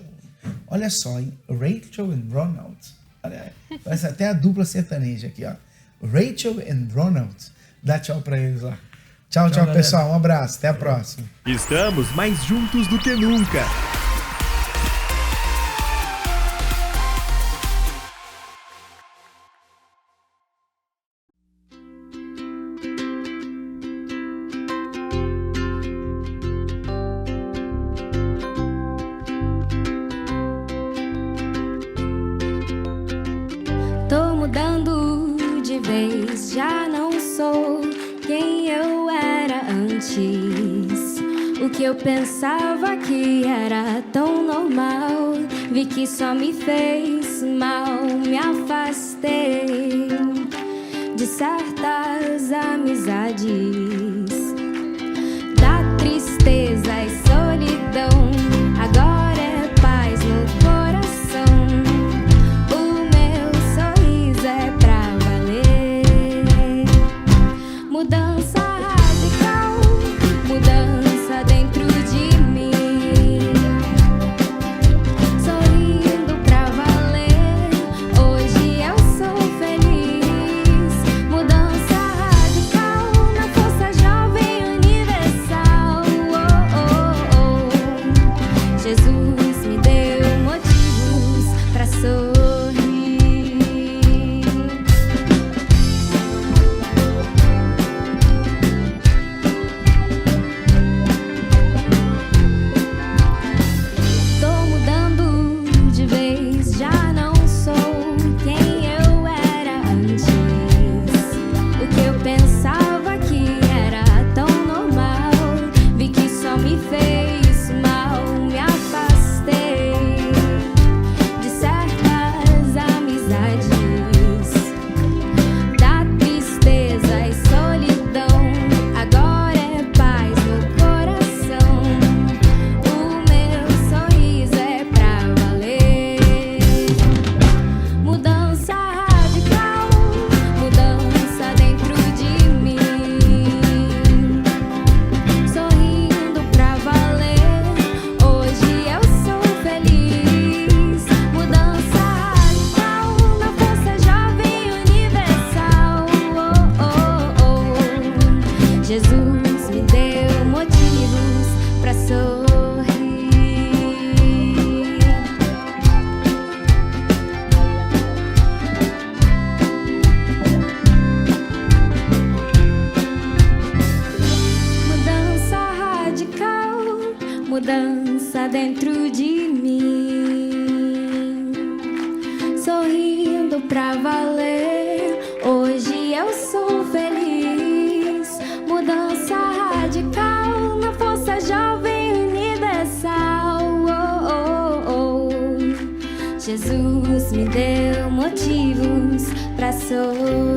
Olha só, hein? Rachel e Ronald. Olha, parece até a dupla sertaneja aqui, ó. Rachel e Ronald. Dá tchau pra eles lá. Tchau, tchau, pessoal. Um abraço. Até a próxima. Estamos mais juntos do que nunca. Tô mudando de vez, já não sou quem eu era antes. O que eu pensava que era tão normal, vi que só me fez mal. Me afastei de certas amizades, da tristeza e solidão. Agora é paz no coração. O meu sorriso é pra valer. Mudança radical, mudança dentro de mim. Sorrindo pra valer, hoje eu sou feliz. Mudança radical na Força Jovem Universal. Oh, oh, oh. Jesus me deu motivos pra sorrir. Tô mudando de vez, já não sou quem eu era antes. O que eu pensava que era tão normal, vi que só me fez mal. Me afastei de certas amizades, da tristeza e solidão. Agora é paz no coração. O meu sorriso é pra valer. Mudança radical, mudança dentro de mim. Sorrindo pra valer, hoje eu sou feliz. Mudança radical na Força Jovem Universal. Oh, oh, oh. Jesus me deu motivos pra sorrir. Mudança radical, mudança dentro de mim. Sorrindo pra valer, hoje eu sou feliz. Mudança radical na Força Jovem Universal. Oh, oh, oh. Jesus me deu motivos pra sorrir.